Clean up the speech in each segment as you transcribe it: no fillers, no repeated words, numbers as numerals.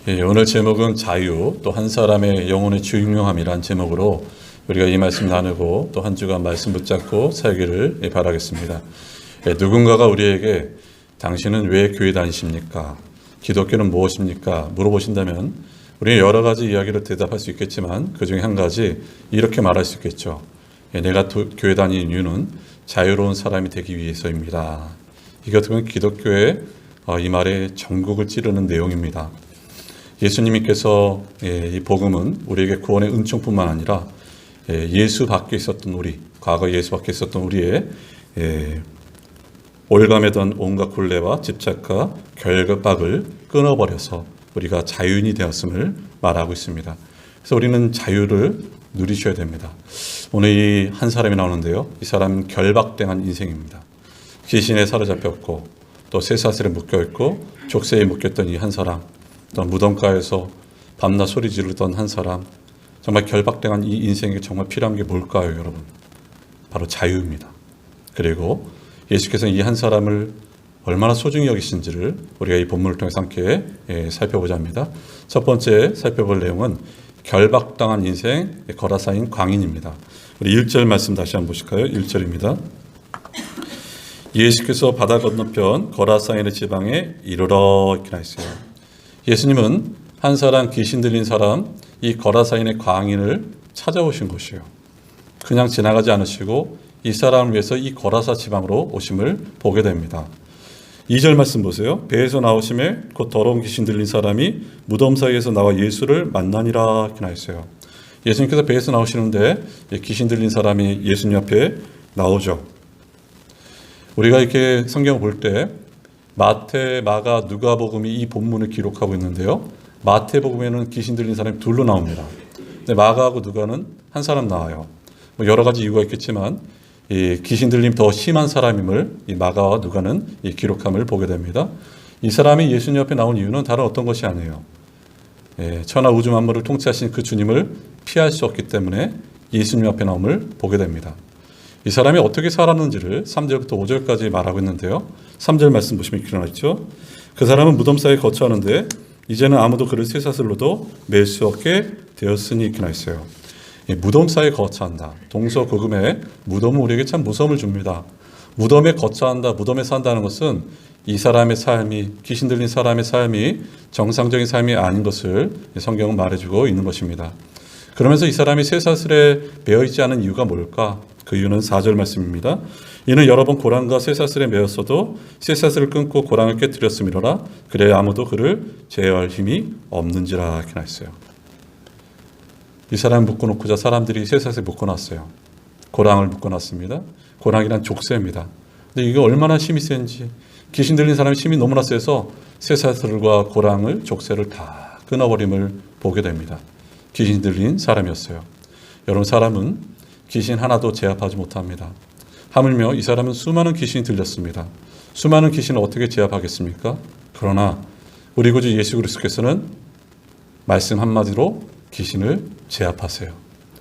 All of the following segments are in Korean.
오늘 제목은 자유, 또 한 사람의 영혼의 중요함이란 제목으로 우리가 이 말씀 나누고 또 한 주간 말씀 붙잡고 살기를 바라겠습니다. 누군가가 우리에게 당신은 왜 교회 다니십니까? 기독교는 무엇입니까? 물어보신다면 우리는 여러 가지 이야기를 대답할 수 있겠지만 그 중에 한 가지 이렇게 말할 수 있겠죠. 내가 교회 다니는 이유는 자유로운 사람이 되기 위해서입니다. 이것은 기독교의 이 말에 전국을 찌르는 내용입니다. 예수님께서 이 복음은 우리에게 구원의 은총뿐만 아니라 예수 밖에 있었던 우리, 과거 예수 밖에 있었던 우리의 올가매던 온갖 굴레와 집착과 결박을 끊어버려서 우리가 자유인이 되었음을 말하고 있습니다. 그래서 우리는 자유를 누리셔야 됩니다. 오늘 이 한 사람이 나오는데요. 이 사람은 결박당한 인생입니다. 귀신에 사로잡혔고 또 쇠사슬에 묶여있고 족쇄에 묶였던 이 한 사람, 또 무덤가에서 밤낮 소리 지르던 한 사람, 정말 결박당한 이 인생에 정말 필요한 게 뭘까요, 여러분? 바로 자유입니다. 그리고 예수께서는 이 한 사람을 얼마나 소중히 여기신지를 우리가 이 본문을 통해서 함께 살펴보자 합니다. 첫 번째 살펴볼 내용은 결박당한 인생, 거라사인 광인입니다. 우리 1절 말씀 다시 한번 보실까요? 1절입니다. 예수께서 바다 건너편 거라사인의 지방에 이르러 이렇게 나있어요. 예수님은 한 사람, 귀신 들린 사람, 이 거라사인의 광인을 찾아오신 것이에요. 그냥 지나가지 않으시고 이 사람을 위해서 이 거라사 지방으로 오심을 보게 됩니다. 2절 말씀 보세요. 배에서 나오심에 곧 더러운 귀신 들린 사람이 무덤 사이에서 나와 예수를 만나니라 이렇게 나있어요. 예수님께서 배에서 나오시는데 귀신 들린 사람이 예수님 앞에 나오죠. 우리가 이렇게 성경을 볼 때 마태, 마가, 누가복음이 이 본문을 기록하고 있는데요. 마태복음에는 귀신 들린 사람이 둘로 나옵니다. 근데 마가하고 누가는 한 사람 나와요. 여러 가지 이유가 있겠지만 이 귀신 들림 더 심한 사람임을 이 마가와 누가는 이 기록함을 보게 됩니다. 이 사람이 예수님 앞에 나온 이유는 다른 어떤 것이 아니에요. 천하 우주 만물을 통치하신 그 주님을 피할 수 없기 때문에 예수님 앞에 나옴을 보게 됩니다. 이 사람이 어떻게 살았는지를 3절부터 5절까지 말하고 있는데요. 3절 말씀 보시면 이렇게 나와있죠. 그 사람은 무덤 사이에 거처하는데 이제는 아무도 그를 쇠사슬로도 맬 수 없게 되었으니 이렇게 나와있어요. 무덤 사이에 거처한다. 동서고금에 무덤은 우리에게 참 무서움을 줍니다. 무덤에 거처한다, 무덤에 산다는 것은 이 사람의 삶이, 귀신 들린 사람의 삶이 정상적인 삶이 아닌 것을 성경은 말해주고 있는 것입니다. 그러면서 이 사람이 쇠사슬에 매어있지 않은 이유가 뭘까? 그 이유는 4절 말씀입니다. 이는 여러 번 고랑과 쇠사슬에 매었어도 쇠사슬을 끊고 고랑을 깨뜨렸음이로라. 그래야 아무도 그를 제어할 힘이 없는지라 이렇게 나있어요. 이 사람을 묶어놓고자 사람들이 쇠사슬에 묶어놨어요. 고랑을 묶어놨습니다. 고랑이란 족쇄입니다. 근데 이게 얼마나 힘이 센지, 귀신 들린 사람의 힘이 너무나 세서 쇠사슬과 고랑을, 족쇄를 다 끊어버림을 보게 됩니다. 귀신 들린 사람이었어요. 여러분, 사람은 귀신 하나도 제압하지 못합니다. 하물며 이 사람은 수많은 귀신이 들렸습니다. 수많은 귀신을 어떻게 제압하겠습니까? 그러나 우리 구주 예수 그리스도께서는 말씀 한마디로 귀신을 제압하세요.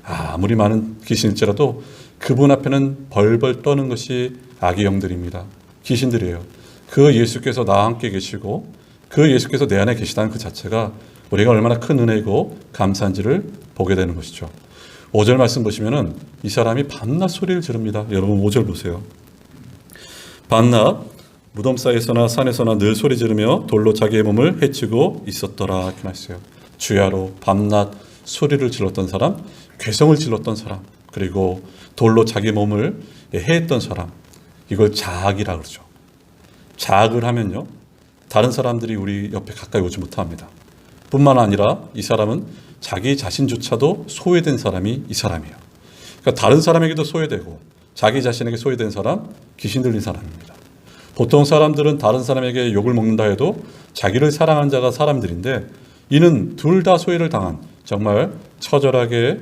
아무리 많은 귀신일지라도 그분 앞에는 벌벌 떠는 것이 악의 영들입니다. 귀신들이에요. 그 예수께서 나와 함께 계시고 그 예수께서 내 안에 계시다는 그 자체가 우리가 얼마나 큰 은혜이고 감사한지를 보게 되는 것이죠. 5절 말씀 보시면은 이 사람이 밤낮 소리를 지릅니다. 여러분 5절 보세요. 밤낮 무덤 사이에서나 산에서나 늘 소리 지르며 돌로 자기의 몸을 해치고 있었더라 이렇게 말했어요. 주야로 밤낮 소리를 질렀던 사람, 괴성을 질렀던 사람, 그리고 돌로 자기 몸을 해했던 사람, 이걸 자악이라고 그러죠. 자악을 하면요, 다른 사람들이 우리 옆에 가까이 오지 못합니다. 뿐만 아니라 이 사람은 자기 자신조차도 소외된 사람이 이 사람이에요. 그러니까 다른 사람에게도 소외되고 자기 자신에게 소외된 사람, 귀신 들린 사람입니다. 보통 사람들은 다른 사람에게 욕을 먹는다 해도 자기를 사랑하는 자가 사람들인데 이는 둘 다 소외를 당한 정말 처절하게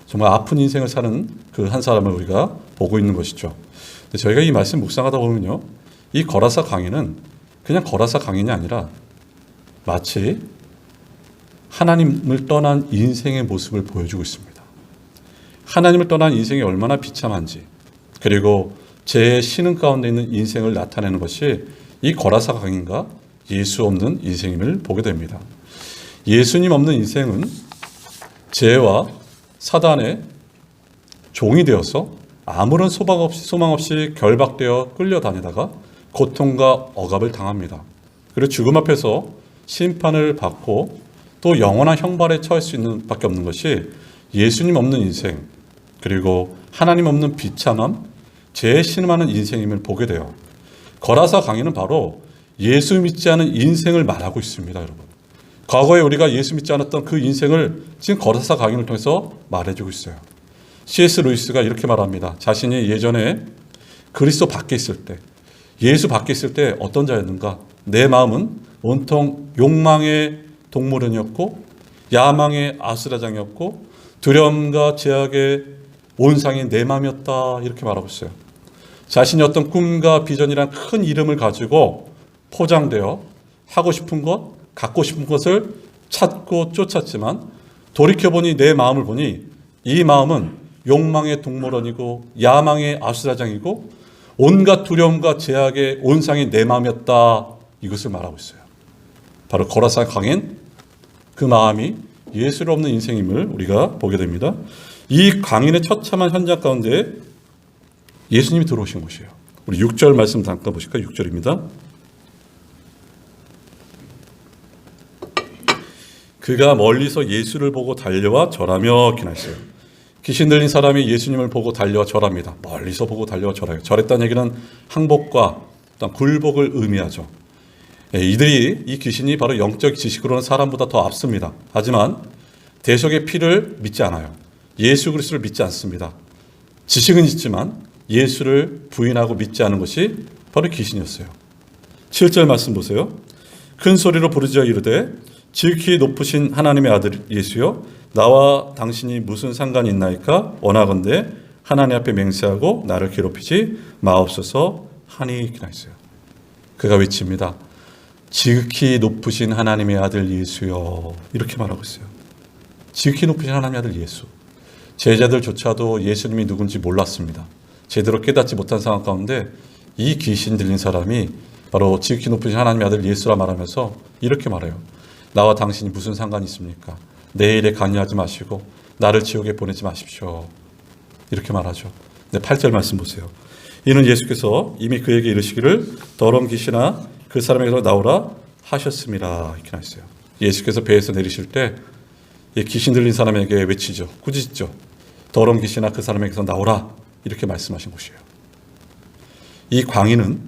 정말 아픈 인생을 사는 그 한 사람을 우리가 보고 있는 것이죠. 근데 저희가 이 말씀 묵상하다 보면요, 이 거라사 강인은 그냥 거라사 강인이 아니라 마치 하나님을 떠난 인생의 모습을 보여주고 있습니다. 하나님을 떠난 인생이 얼마나 비참한지, 그리고 제 신흥 가운데 있는 인생을 나타내는 것이 이 거라사 강인과 예수 없는 인생임을 보게 됩니다. 예수님 없는 인생은 죄와 사단의 종이 되어서 아무런 소망 없이 결박되어 끌려다니다가 고통과 억압을 당합니다. 그리고 죽음 앞에서 심판을 받고 또 영원한 형벌에 처할 수 있는 밖에 없는 것이 예수님 없는 인생, 그리고 하나님 없는 비참함, 죄에 신음하는 인생임을 보게 돼요. 거라사 강의는 바로 예수 믿지 않은 인생을 말하고 있습니다, 여러분. 과거에 우리가 예수 믿지 않았던 그 인생을 지금 거라사 강의를 통해서 말해주고 있어요. C.S. 루이스가 이렇게 말합니다. 자신이 예전에 그리스도 밖에 있을 때, 예수 밖에 있을 때 어떤 자였는가? 내 마음은 온통 욕망의 동물원이었고 야망의 아수라장이었고 두려움과 제약의 온상인 내 마음이었다, 이렇게 말하고 있어요. 자신이 어떤 꿈과 비전이란 큰 이름을 가지고 포장되어 하고 싶은 것, 갖고 싶은 것을 찾고 쫓았지만 돌이켜보니 내 마음을 보니 이 마음은 욕망의 동물원이고 야망의 아수라장이고 온갖 두려움과 제약의 온상인 내 마음이었다, 이것을 말하고 있어요. 바로 거라사 강인 그 마음이 예수를 없는 인생임을 우리가 보게 됩니다. 이 강인의 처참한 현장 가운데 예수님이 들어오신 것이에요. 우리 6절 말씀 잠깐 보실까요? 6절입니다. 그가 멀리서 예수를 보고 달려와 절하며 기나했어요. 귀신 들린 사람이 예수님을 보고 달려와 절합니다. 멀리서 보고 달려와 절해요. 절했다는 얘기는 항복과 굴복을 의미하죠. 이들이, 이 귀신이 바로 영적 지식으로는 사람보다 더 앞섭니다. 하지만 대속의 피를 믿지 않아요. 예수 그리스도를 믿지 않습니다. 지식은 있지만 예수를 부인하고 믿지 않은 것이 바로 귀신이었어요. 7절 말씀 보세요. 큰 소리로 부르짖어 이르되 지극히 높으신 하나님의 아들 예수여, 나와 당신이 무슨 상관이 있나이까? 원하건대 하나님 앞에 맹세하고 나를 괴롭히지 마옵소서 하니 기나했어요. 그가 외칩니다. 지극히 높으신 하나님의 아들 예수여, 이렇게 말하고 있어요. 지극히 높으신 하나님의 아들 예수. 제자들조차도 예수님이 누군지 몰랐습니다. 제대로 깨닫지 못한 상황 가운데 이 귀신 들린 사람이 바로 지극히 높으신 하나님의 아들 예수라 말하면서 이렇게 말해요. 나와 당신이 무슨 상관이 있습니까? 내 일에 관여하지 마시고 나를 지옥에 보내지 마십시오. 이렇게 말하죠. 8절 말씀 보세요. 이는 예수께서 이미 그에게 이르시기를 더러운 귀신아 그 사람에게서 나오라 하셨습니다. 이렇게 나있어요. 예수께서 배에서 내리실 때 귀신 들린 사람에게 외치죠. 꾸짖죠. 더러운 귀신아 그 사람에게서 나오라, 이렇게 말씀하신 것이에요. 이 광인은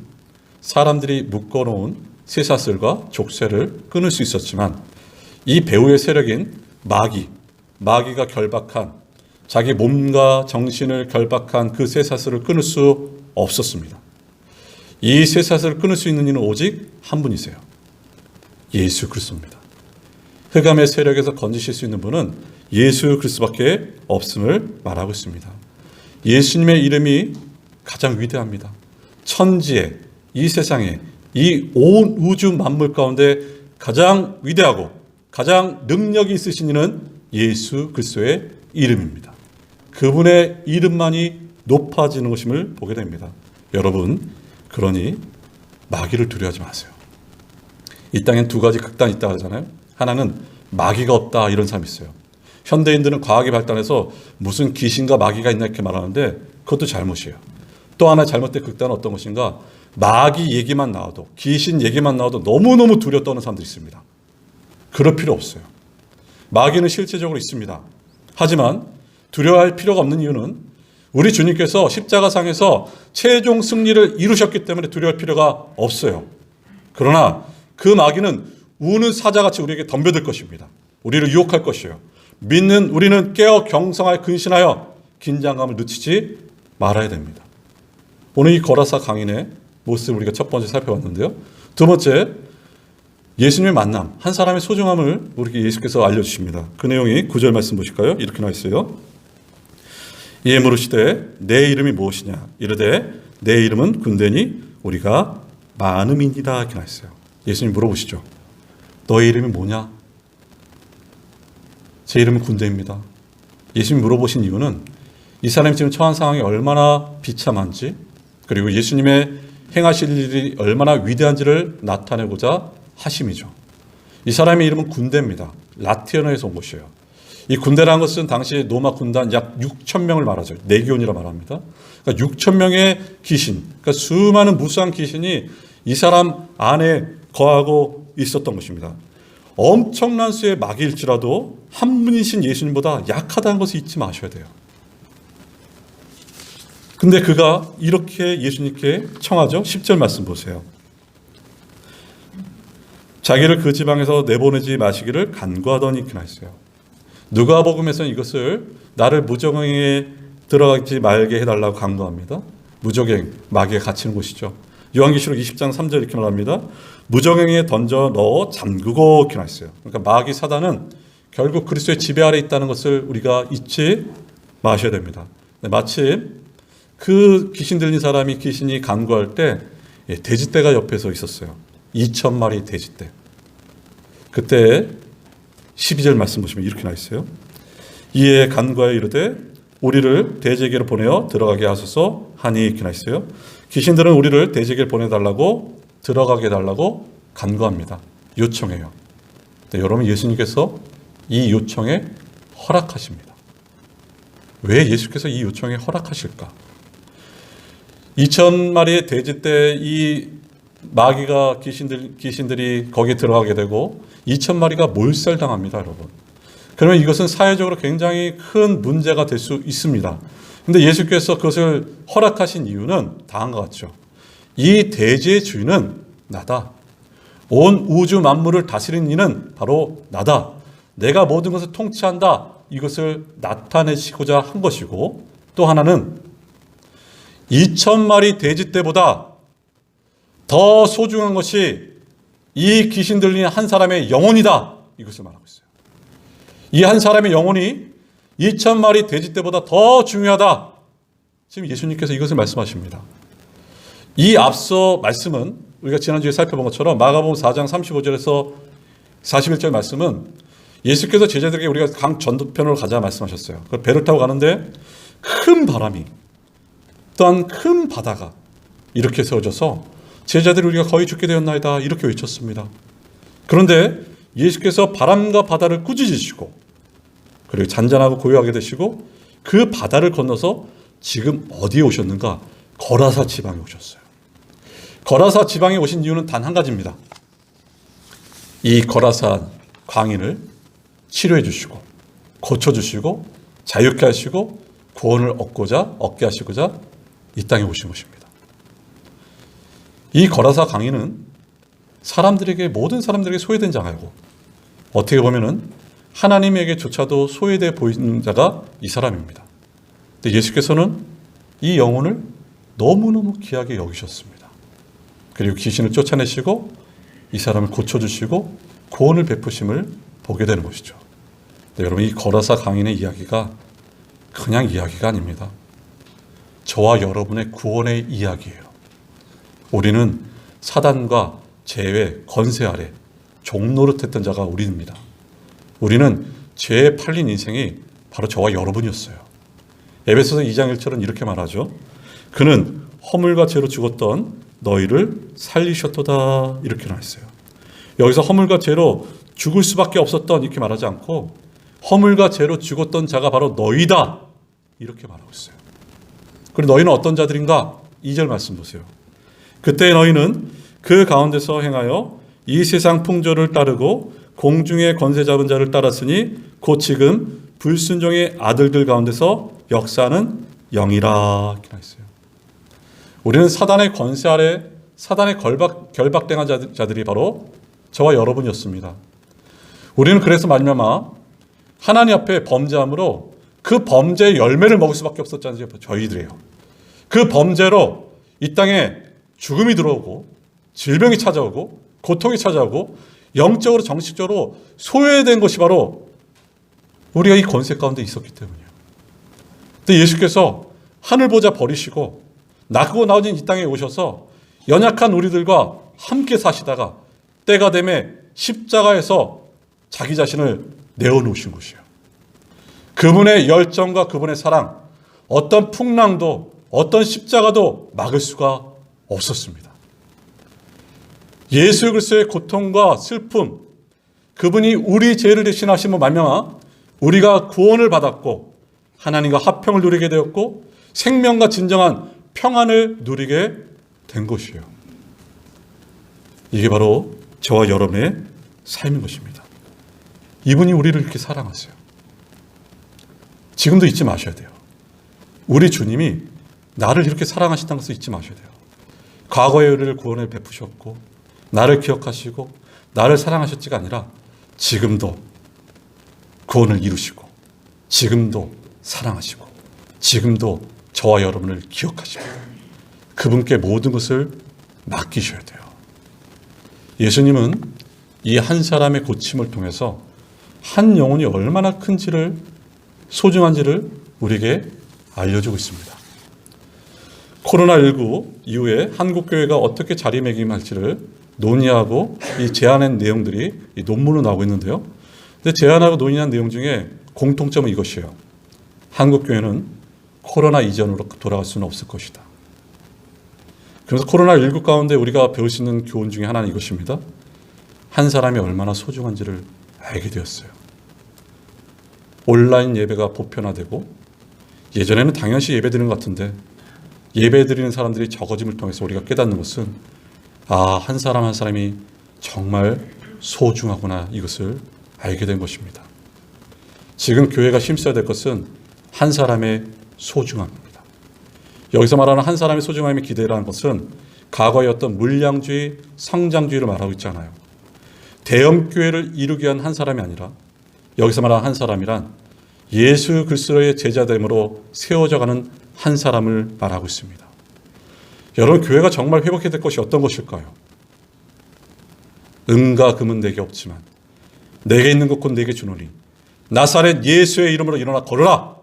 사람들이 묶어놓은 쇠사슬과 족쇄를 끊을 수 있었지만 이 배후의 세력인 마귀가 결박한, 자기 몸과 정신을 결박한 그 쇠사슬을 끊을 수 없었습니다. 이 쇠사슬을 끊을 수 있는 이는 오직 한 분이세요. 예수 그리스도입니다. 흑암의 세력에서 건지실 수 있는 분은 예수 그리스도밖에 없음을 말하고 있습니다. 예수님의 이름이 가장 위대합니다. 천지에, 이 세상에, 이 온 우주 만물 가운데 가장 위대하고 가장 능력이 있으신 이는 예수 그리스도의 이름입니다. 그분의 이름만이 높아지는 것임을 보게 됩니다. 여러분, 그러니 마귀를 두려워하지 마세요. 이 땅엔 두 가지 극단이 있다고 하잖아요. 하나는 마귀가 없다, 이런 사람이 있어요. 현대인들은 과학이 발달해서 무슨 귀신과 마귀가 있나 이렇게 말하는데 그것도 잘못이에요. 또 하나 잘못된 극단은 어떤 것인가? 마귀 얘기만 나와도, 귀신 얘기만 나와도 너무너무 두려워 떠는 사람들이 있습니다. 그럴 필요 없어요. 마귀는 실제적으로 있습니다. 하지만 두려워할 필요가 없는 이유는 우리 주님께서 십자가상에서 최종 승리를 이루셨기 때문에 두려워할 필요가 없어요. 그러나 그 마귀는 우는 사자같이 우리에게 덤벼들 것입니다. 우리를 유혹할 것이에요. 믿는 우리는 깨어 경성하여 근신하여 긴장감을 늦추지 말아야 됩니다. 오늘 이 거라사 강인의 모습을 우리가 첫 번째 살펴봤는데요. 두 번째, 예수님의 만남, 한 사람의 소중함을 우리에게 예수께서 알려주십니다. 그 내용이 9절 말씀 보실까요? 이렇게 나와 있어요. 이에 물으시되 내 이름이 무엇이냐? 이르되 내 이름은 군대니 우리가 많음이니라. 이렇게 나와 있어요. 예수님 물어보시죠. 너의 이름이 뭐냐? 제 이름은 군대입니다. 예수님 물어보신 이유는 이 사람이 지금 처한 상황이 얼마나 비참한지, 그리고 예수님의 행하실 일이 얼마나 위대한지를 나타내고자 하심이죠. 이 사람의 이름은 군대입니다. 라티언어에서 온 것이에요. 이 군대라는 것은 당시 로마 군단 약 6천 명을 말하죠. 레기온이라 말합니다. 그러니까 6천 명의 귀신, 그러니까 수많은 무수한 귀신이 이 사람 안에 거하고 있었던 것입니다. 엄청난 수의 마귀일지라도 한 분이신 예수님보다 약하다는 것을 잊지 마셔야 돼요. 근데 그가 이렇게 예수님께 청하죠. 10절 말씀 보세요. 자기를 그 지방에서 내보내지 마시기를 간구하더니 이렇게 했어요. 누가복음에서는 이것을 나를 무적행에 들어가지 말게 해달라고 간구합니다. 무적행, 마귀에 갇히는 곳이죠. 요한계시록 20장 3절 이렇게 말합니다. 무적행에 던져 넣어 잠그고 이렇게 했어요. 그러니까 마귀 사단은 결국 그리스도의 지배 아래 있다는 것을 우리가 잊지 마셔야 됩니다. 마침 그 귀신 들린 사람이 귀신이 간구할 때 돼지떼가 옆에서 있었어요. 2,000마리 돼지떼. 그때 12절 말씀 보시면 이렇게 나 있어요. 이에 간구하여 이르되 우리를 돼지에게로 보내어 들어가게 하소서 하니 이렇게 나 있어요. 귀신들은 우리를 돼지에게 보내달라고 들어가게 해달라고 간구합니다. 요청해요. 네, 여러분 예수님께서 이 요청에 허락하십니다. 왜 예수께서 이 요청에 허락하실까? 2,000마리의 돼지 때 이 마귀가 귀신들이 거기에 들어가게 되고 2,000마리가 몰살당합니다, 여러분. 그러면 이것은 사회적으로 굉장히 큰 문제가 될 수 있습니다. 근데 예수께서 그것을 허락하신 이유는 다음과 같죠. 이 대지의 주인은 나다. 온 우주 만물을 다스리는 이는 바로 나다. 내가 모든 것을 통치한다. 이것을 나타내시고자 한 것이고, 또 하나는 2,000마리 돼지 떼보다 더 소중한 것이 이 귀신 들린 한 사람의 영혼이다. 이것을 말하고 있어요. 이 한 사람의 영혼이 2,000마리 돼지 떼보다 더 중요하다. 지금 예수님께서 이것을 말씀하십니다. 이 앞서 말씀은 우리가 지난주에 살펴본 것처럼 마가복음 4장 35절에서 41절 말씀은 예수께서 제자들에게 우리가 강 전도편으로 가자 말씀하셨어요. 배를 타고 가는데 큰 바람이 또한 큰 바다가 이렇게 세워져서 제자들이 우리가 거의 죽게 되었나이다 이렇게 외쳤습니다. 그런데 예수께서 바람과 바다를 꾸짖으시고 그리고 잔잔하고 고요하게 되시고 그 바다를 건너서 지금 어디에 오셨는가? 거라사 지방에 오셨어요. 거라사 지방에 오신 이유는 단 한 가지입니다. 이 거라사 광인을 치료해 주시고 고쳐 주시고 자유케 하시고 구원을 얻게 하시고자 이 땅에 오신 것입니다. 이 거라사 광인은 모든 사람들에게 소외된 자가고 어떻게 보면은 하나님에게조차도 소외되어 보이는 자가 이 사람입니다. 근데 예수께서는 이 영혼을 너무너무 귀하게 여기셨습니다. 그리고 귀신을 쫓아내시고 이 사람을 고쳐주시고 구원을 베푸심을 보게 되는 것이죠. 네, 여러분 이 거라사 광인의 이야기가 그냥 이야기가 아닙니다. 저와 여러분의 구원의 이야기예요. 우리는 사단과 죄의 권세 아래 종노릇했던 자가 우리입니다. 우리는 죄에 팔린 인생이 바로 저와 여러분이었어요. 에베소서 2장 1절은 이렇게 말하죠. 그는 허물과 죄로 죽었던 너희를 살리셨도다 이렇게 나왔어요. 여기서 허물과 죄로 죽을 수밖에 없었던 이렇게 말하지 않고 허물과 죄로 죽었던 자가 바로 너희다 이렇게 말하고 있어요. 그리고 너희는 어떤 자들인가? 2절 말씀 보세요. 그때 너희는 그 가운데서 행하여 이 세상 풍조를 따르고 공중의 권세 잡은 자를 따랐으니 곧 지금 불순종의 아들들 가운데서 역사하는 영이라 이렇게 했어요. 우리는 사단의 권세 아래 사단의 결박당한 자들이 바로 저와 여러분이었습니다. 우리는 그래서 말미암아 하나님 앞에 범죄함으로 그 범죄의 열매를 먹을 수밖에 없었잖아요. 저희들이에요. 그 범죄로 이 땅에 죽음이 들어오고 질병이 찾아오고 고통이 찾아오고 영적으로 정신적으로 소외된 것이 바로 우리가 이 권세 가운데 있었기 때문이에요. 근데 예수께서 하늘 보좌 버리시고 낫고 나오진 이 땅에 오셔서 연약한 우리들과 함께 사시다가 때가 되매 십자가에서 자기 자신을 내어놓으신 것이에요. 그분의 열정과 그분의 사랑, 어떤 풍랑도 어떤 십자가도 막을 수가 없었습니다. 예수 그리스도의 고통과 슬픔, 그분이 우리 죄를 대신하심으로 말미암아 우리가 구원을 받았고 하나님과 화평을 누리게 되었고 생명과 진정한 평안을 누리게 된 것이에요. 이게 바로 저와 여러분의 삶인 것입니다. 이분이 우리를 이렇게 사랑하세요. 지금도 잊지 마셔야 돼요. 우리 주님이 나를 이렇게 사랑하신다는 것을 잊지 마셔야 돼요. 과거에 우리를 구원을 베푸셨고 나를 기억하시고 나를 사랑하셨지가 아니라 지금도 구원을 이루시고 지금도 사랑하시고 지금도 저와 여러분을 기억하시고 그분께 모든 것을 맡기셔야 돼요. 예수님은 이 한 사람의 고침을 통해서 한 영혼이 얼마나 큰지를 소중한지를 우리에게 알려주고 있습니다. 코로나19 이후에 한국교회가 어떻게 자리매김할지를 논의하고 이 제안한 내용들이 이 논문으로 나오고 있는데요. 근데 제안하고 논의한 내용 중에 공통점은 이것이에요. 한국교회는 코로나 이전으로 돌아갈 수는 없을 것이다. 그래서 코로나19 가운데 우리가 배울 수 있는 교훈 중에 하나는 이것입니다. 한 사람이 얼마나 소중한지를 알게 되었어요. 온라인 예배가 보편화되고 예전에는 당연시 예배드리는 것 같은데 예배드리는 사람들이 적어짐을 통해서 우리가 깨닫는 것은 한 사람 한 사람이 정말 소중하구나 이것을 알게 된 것입니다. 지금 교회가 힘써야 될 것은 한 사람의 소중함입니다. 여기서 말하는 한 사람의 소중함의 기대라는 것은 과거의 어떤 물량주의, 성장주의를 말하고 있지 않아요. 대형교회를 이루기 위한 한 사람이 아니라 여기서 말하는 한 사람이란 예수 그리스도의 제자됨으로 세워져가는 한 사람을 말하고 있습니다. 여러분, 교회가 정말 회복해야 될 것이 어떤 것일까요? 은과 금은 내게 없지만 내게 있는 것 곧 내게 주노니 나사렛 예수의 이름으로 일어나 걸어라.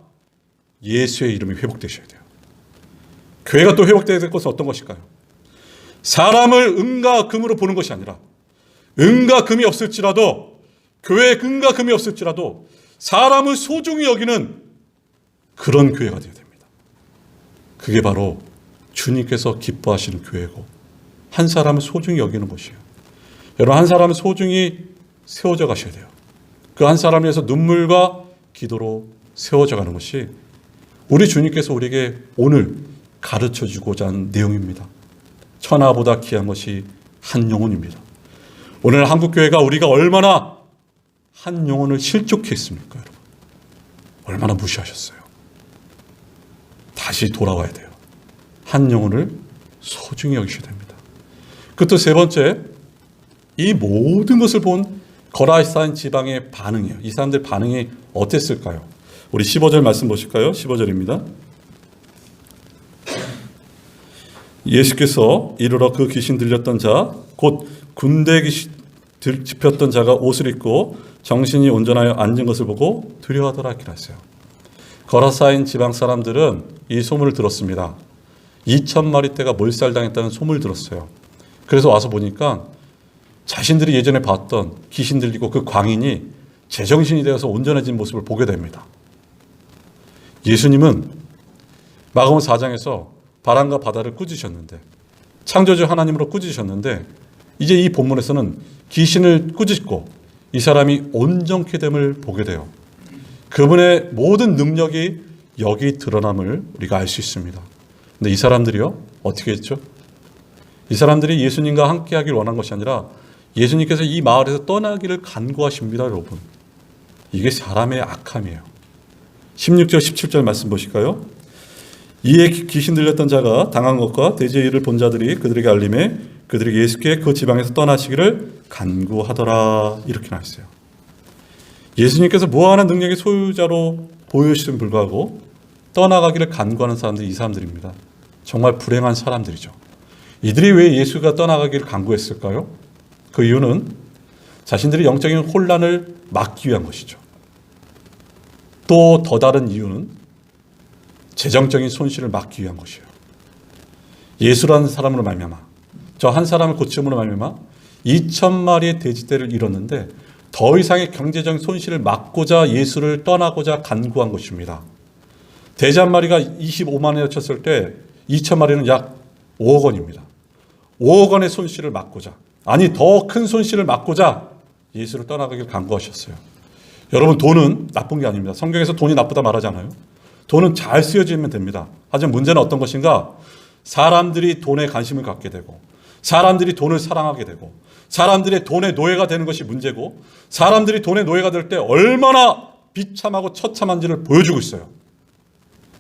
예수의 이름이 회복되셔야 돼요. 교회가 또 회복되어야 될 것은 어떤 것일까요? 사람을 은과 금으로 보는 것이 아니라 은과 금이 없을지라도 교회에 은과 금이 없을지라도 사람을 소중히 여기는 그런 교회가 되어야 됩니다. 그게 바로 주님께서 기뻐하시는 교회고 한 사람을 소중히 여기는 것이에요. 여러분, 한 사람을 소중히 세워져 가셔야 돼요. 그 한 사람을 위해서 눈물과 기도로 세워져 가는 것이 우리 주님께서 우리에게 오늘 가르쳐주고자 하는 내용입니다. 천하보다 귀한 것이 한 영혼입니다. 오늘 한국교회가 우리가 얼마나 한 영혼을 실족해 했습니까, 여러분? 얼마나 무시하셨어요. 다시 돌아와야 돼요. 한 영혼을 소중히 여기셔야 됩니다. 그것도 세 번째, 이 모든 것을 본 거라사인 지방의 반응이에요. 이 사람들 반응이 어땠을까요? 우리 15절 말씀 보실까요? 15절입니다. 예수께서 이르러 그 귀신 들렸던 자, 곧 군대 귀신 집혔던 자가 옷을 입고 정신이 온전하여 앉은 것을 보고 두려워하더라 이렇게 했어요. 거라사인 지방 사람들은 이 소문을 들었습니다. 2,000마리떼가 몰살당했다는 소문을 들었어요. 그래서 와서 보니까 자신들이 예전에 봤던 귀신 들리고 그 광인이 제정신이 되어서 온전해진 모습을 보게 됩니다. 예수님은 마가복음 4장에서 바람과 바다를 꾸짖으셨는데, 창조주 하나님으로 꾸짖으셨는데, 이제 이 본문에서는 귀신을 꾸짖고 이 사람이 온전케 됨을 보게 돼요. 그분의 모든 능력이 여기 드러남을 우리가 알 수 있습니다. 근데 이 사람들이요, 어떻게 했죠? 이 사람들이 예수님과 함께 하길 원한 것이 아니라 예수님께서 이 마을에서 떠나기를 간구하십니다, 여러분. 이게 사람의 악함이에요. 16절, 17절 말씀 보실까요? 이에 귀신 들렸던 자가 당한 것과 대지의 일을 본 자들이 그들에게 알림해 그들이 예수께 그 지방에서 떠나시기를 간구하더라 이렇게 나왔어요. 예수님께서 무한한 능력의 소유자로 보여주심에 불구하고 떠나가기를 간구하는 사람들이 이 사람들입니다. 정말 불행한 사람들이죠. 이들이 왜 예수가 떠나가기를 간구했을까요? 그 이유는 자신들이 영적인 혼란을 막기 위한 것이죠. 또 더 다른 이유는 재정적인 손실을 막기 위한 것이에요. 예수라는 사람으로 말미암아, 저 한 사람을 고침으로 말미암아 2,000마리의 돼지떼를 잃었는데 더 이상의 경제적인 손실을 막고자 예수를 떠나고자 간구한 것입니다. 돼지 한 마리가 25만 원에 쳤을 때 2,000마리는 약 5억 원입니다. 5억 원의 손실을 막고자 아니 더 큰 손실을 막고자 예수를 떠나가길 간구하셨어요. 여러분, 돈은 나쁜 게 아닙니다. 성경에서 돈이 나쁘다 말하잖아요. 돈은 잘 쓰여지면 됩니다. 하지만 문제는 어떤 것인가? 사람들이 돈에 관심을 갖게 되고, 사람들이 돈을 사랑하게 되고, 사람들이 돈의 노예가 되는 것이 문제고, 사람들이 돈의 노예가 될 때 얼마나 비참하고 처참한지를 보여주고 있어요.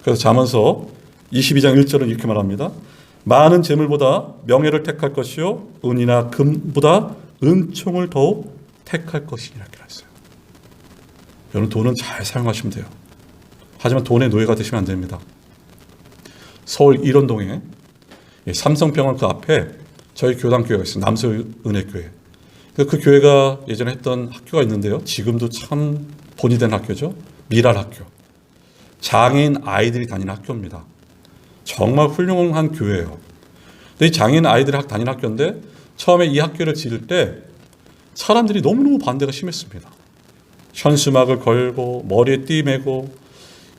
그래서 잠언서 22장 1절은 이렇게 말합니다. 많은 재물보다 명예를 택할 것이요, 은이나 금보다 은총을 더욱 택할 것이니라 이렇게 했어요. 여러분, 돈은 잘 사용하시면 돼요. 하지만 돈의 노예가 되시면 안 됩니다. 서울 일원동에 삼성병원 그 앞에 저희 교단교회가 있어요. 남서은혜교회. 그 교회가 예전에 했던 학교가 있는데요. 지금도 참 본이 된 학교죠. 미랄학교. 장애인 아이들이 다니는 학교입니다. 정말 훌륭한 교회예요. 근데 이 장애인 아이들이 다니는 학교인데 처음에 이 학교를 지을 때 사람들이 너무너무 반대가 심했습니다. 현수막을 걸고 머리에 띠 매고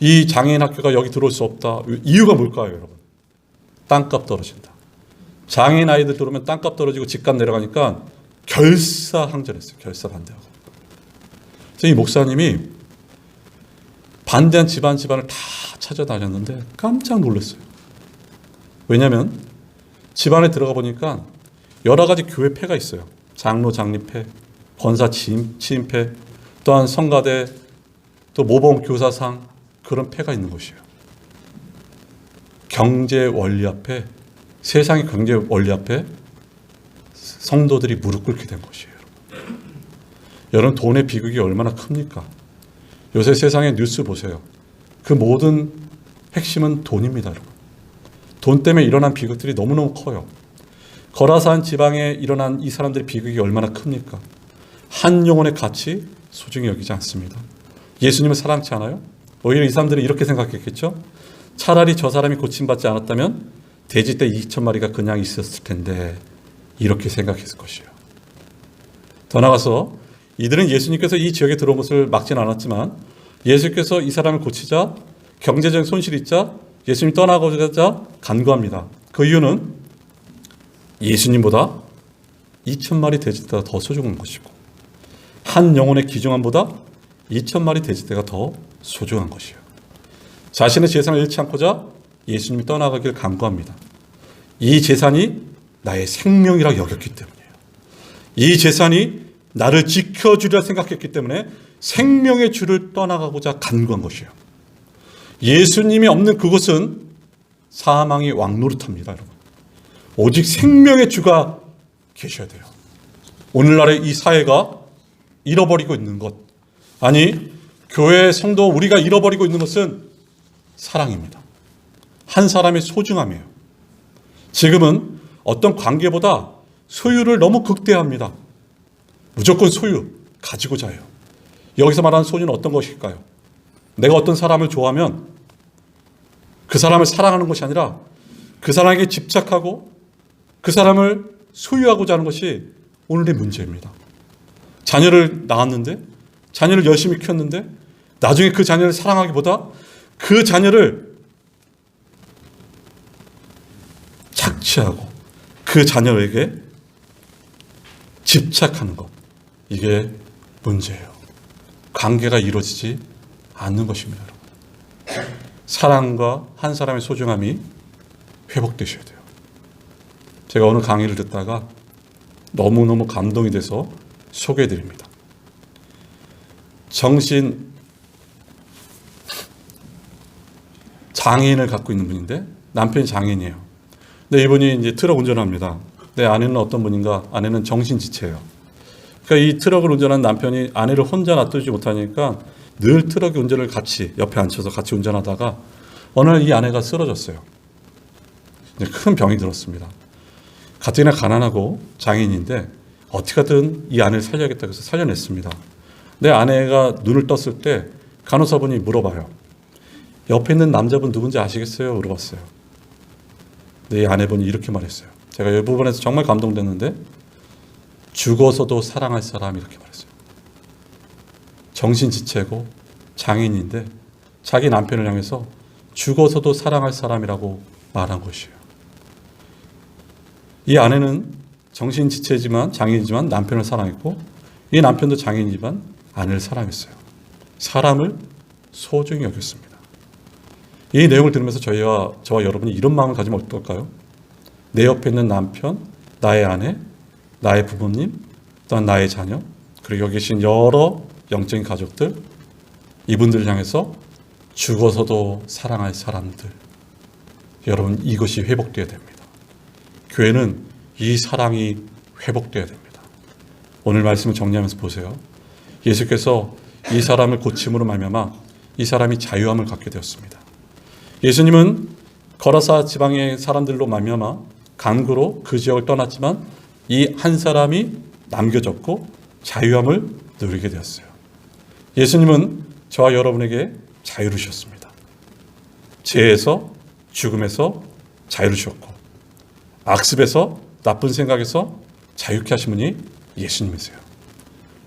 이 장애인 학교가 여기 들어올 수 없다. 이유가 뭘까요, 여러분? 땅값 떨어진다. 장애인 아이들 들어오면 땅값 떨어지고 집값 내려가니까 결사항전했어요. 결사반대하고. 이 목사님이 반대한 집안을 다 찾아다녔는데 깜짝 놀랐어요. 왜냐하면 집안에 들어가 보니까 여러 가지 교회 폐가 있어요. 장로 장립회, 권사 취임회, 또한 성가대, 또 모범 교사상, 그런 폐가 있는 것이에요. 경제 원리 앞에, 세상의 경제 원리 앞에 성도들이 무릎 꿇게 된 것이에요. 여러분, 돈의 비극이 얼마나 큽니까? 요새 세상의 뉴스 보세요. 그 모든 핵심은 돈입니다, 여러분. 돈 때문에 일어난 비극들이 너무너무 커요. 거라산 지방에 일어난 이 사람들의 비극이 얼마나 큽니까? 한 영혼의 가치 소중히 여기지 않습니다. 예수님을 사랑치 않아요? 오히려 이 사람들은 이렇게 생각했겠죠? 차라리 저 사람이 고침받지 않았다면 돼지떼 2,000마리가 그냥 있었을 텐데, 이렇게 생각했을 것이에요. 더 나아가서 이들은 예수님께서 이 지역에 들어온 것을 막지는 않았지만 예수께서 이 사람을 고치자 경제적인 손실이 있자 예수님이 떠나고자 간구합니다. 그 이유는 예수님보다 2,000마리 돼지떼가 더 소중한 것이고 한 영혼의 귀중함보다 2,000마리 돼지떼가 더 소중한 것이에요. 자신의 재산을 잃지 않고자 예수님이 떠나가길 간구합니다. 이 재산이 나의 생명이라 여겼기 때문이에요. 이 재산이 나를 지켜주리라 생각했기 때문에 생명의 주를 떠나가고자 간구한 것이에요. 예수님이 없는 그곳은 사망의 왕노릇합니다, 여러분. 오직 생명의 주가 계셔야 돼요. 오늘날의 이 사회가 잃어버리고 있는 것, 아니 교회 성도 우리가 잃어버리고 있는 것은 사랑입니다. 한 사람의 소중함이에요. 지금은 어떤 관계보다 소유를 너무 극대화합니다. 무조건 소유, 가지고자 해요. 여기서 말하는 소유는 어떤 것일까요? 내가 어떤 사람을 좋아하면 그 사람을 사랑하는 것이 아니라 그 사람에게 집착하고 그 사람을 소유하고자 하는 것이 오늘의 문제입니다. 자녀를 낳았는데, 자녀를 열심히 키웠는데 나중에 그 자녀를 사랑하기보다 그 자녀를 착취하고 그 자녀에게 집착하는 것, 이게 문제예요. 관계가 이루어지지 않는 것입니다. 사랑과 한 사람의 소중함이 회복되셔야 돼요. 제가 오늘 강의를 듣다가 너무너무 감동이 돼서 소개해드립니다. 정신 장애인을 갖고 있는 분인데 남편이 장애인이에요. 근데 이분이 이제 트럭 운전을 합니다. 내 아내는 어떤 분인가? 아내는 정신지체예요. 그러니까 이 트럭을 운전하는 남편이 아내를 혼자 놔두지 못하니까 늘 트럭 운전을 같이 옆에 앉혀서 같이 운전하다가 어느 날 이 아내가 쓰러졌어요. 큰 병이 들었습니다. 가뜩이나 가난하고 장애인인데 어떻게든 이 아내를 살려야겠다고 해서 살려냈습니다. 내 아내가 눈을 떴을 때 간호사분이 물어봐요. 옆에 있는 남자분 누군지 아시겠어요? 물어봤어요. 내 아내분이 이렇게 말했어요. 제가 이 부분에서 정말 감동됐는데 죽어서도 사랑할 사람, 이렇게 말했어요. 정신지체고 장애인인데 자기 남편을 향해서 죽어서도 사랑할 사람이라고 말한 것이에요. 이 아내는 정신지체지만 장애인이지만 남편을 사랑했고 이 남편도 장애인이지만 아내를 사랑했어요. 사람을 소중히 여겼습니다. 이 내용을 들으면서 저와 여러분이 이런 마음을 가지면 어떨까요? 내 옆에 있는 남편, 나의 아내, 나의 부모님, 또한 나의 자녀, 그리고 여기 계신 여러 영적인 가족들, 이분들을 향해서 죽어서도 사랑할 사람들. 여러분, 이것이 회복되어야 됩니다. 교회는 이 사랑이 회복되어야 됩니다. 오늘 말씀을 정리하면서 보세요. 예수께서 이 사람을 고침으로 말미암아 이 사람이 자유함을 갖게 되었습니다. 예수님은 거라사 지방의 사람들로 말미암아 강구로 그 지역을 떠났지만 이 한 사람이 남겨졌고 자유함을 누리게 되었어요. 예수님은 저와 여러분에게 자유를 주셨습니다. 죄에서, 죽음에서 자유를 주셨고 악습에서, 나쁜 생각에서 자유케 하신 분이 예수님이세요.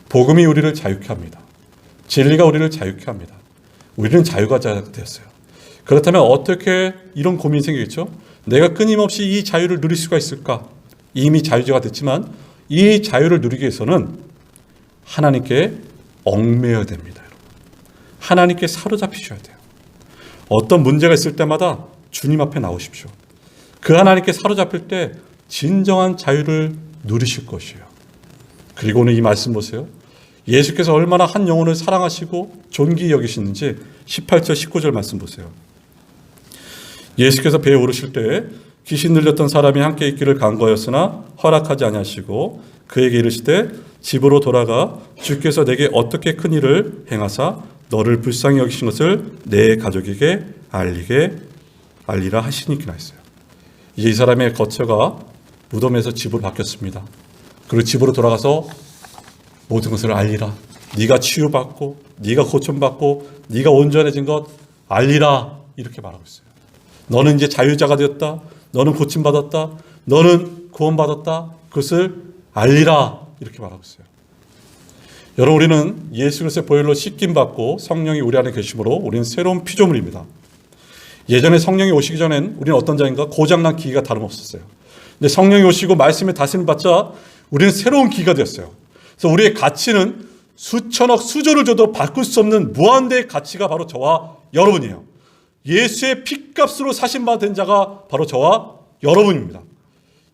복음이 우리를 자유케 합니다. 진리가 우리를 자유케 합니다. 우리는 자유가 되었어요. 그렇다면 어떻게 이런 고민이 생기겠죠? 내가 끊임없이 이 자유를 누릴 수가 있을까? 이미 자유자가 됐지만 이 자유를 누리기 위해서는 하나님께 얽매여야 됩니다. 여러분. 하나님께 사로잡히셔야 돼요. 어떤 문제가 있을 때마다 주님 앞에 나오십시오. 그 하나님께 사로잡힐 때 진정한 자유를 누리실 것이에요. 그리고 오늘 이 말씀 보세요. 예수께서 얼마나 한 영혼을 사랑하시고 존귀히 여기시는지 18절 19절 말씀 보세요. 예수께서 배에 오르실 때 귀신 들렸던 사람이 함께 있기를 간구하였으나 허락하지 아니하시고 그에게 이르시되 집으로 돌아가 주께서 내게 어떻게 큰 일을 행하사 너를 불쌍히 여기신 것을 내 가족에게 알리라 하시니까 했어요. 이제 이 사람의 거처가 무덤에서 집으로 바뀌었습니다. 그리고 집으로 돌아가서 모든 것을 알리라. 네가 치유받고 네가 고침받고 네가 온전해진 것 알리라. 이렇게 말하고 있어요. 너는 이제 자유자가 되었다. 너는 고침받았다. 너는 구원받았다. 그것을 알리라. 이렇게 말하고 있어요. 여러분, 우리는 예수 그리스도의 보혈로 씻김받고 성령이 우리 안에 계심으로 우리는 새로운 피조물입니다. 예전에 성령이 오시기 전엔 우리는 어떤 자인가? 고장난 기가 다름없었어요. 근데 성령이 오시고 말씀의 다스림을 받자 우리는 새로운 기가 되었어요. 그래서 우리의 가치는 수천억 수조를 줘도 바꿀 수 없는 무한대의 가치가 바로 저와 여러분이에요. 예수의 핏값으로 사신받은 자가 바로 저와 여러분입니다.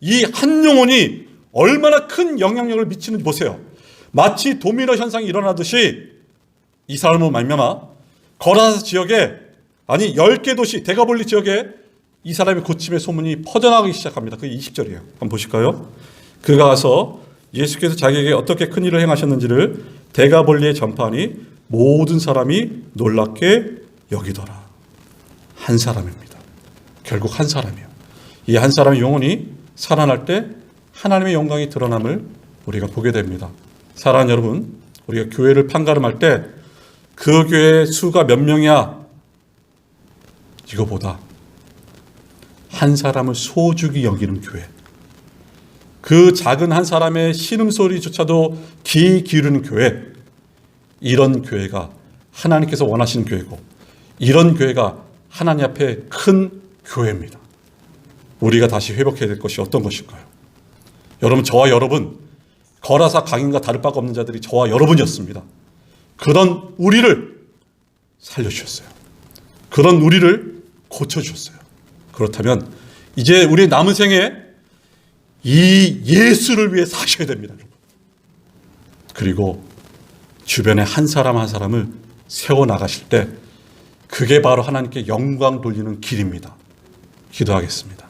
이 한 영혼이 얼마나 큰 영향력을 미치는지 보세요. 마치 도미노 현상이 일어나듯이 이 사람으로 말미암아 거라사 지역에 10개 도시 데가볼리 지역에 이 사람의 고침의 소문이 퍼져나가기 시작합니다. 그게 20절이에요. 한번 보실까요? 그가 가서 예수께서 자기에게 어떻게 큰 일을 행하셨는지를 데가볼리에 전파하니 모든 사람이 놀랍게 여기더라. 한 사람입니다. 결국 한 사람이에요. 이 한 사람의 영혼이 살아날 때 하나님의 영광이 드러남을 우리가 보게 됩니다. 사랑하는 여러분, 우리가 교회를 판가름할 때 그 교회의 수가 몇 명이야? 이거보다 한 사람을 소중히 여기는 교회, 그 작은 한 사람의 신음소리조차도 귀 기울이는 교회, 이런 교회가 하나님께서 원하시는 교회고 이런 교회가 하나님 앞에 큰 교회입니다. 우리가 다시 회복해야 될 것이 어떤 것일까요? 여러분, 저와 여러분, 거라사 강인과 다를 바가 없는 자들이 저와 여러분이었습니다. 그런 우리를 살려주셨어요. 그런 우리를 고쳐주셨어요. 그렇다면 이제 우리의 남은 생에 이 예수를 위해 사셔야 됩니다. 그리고 주변에 한 사람 한 사람을 세워나가실 때 그게 바로 하나님께 영광 돌리는 길입니다. 기도하겠습니다.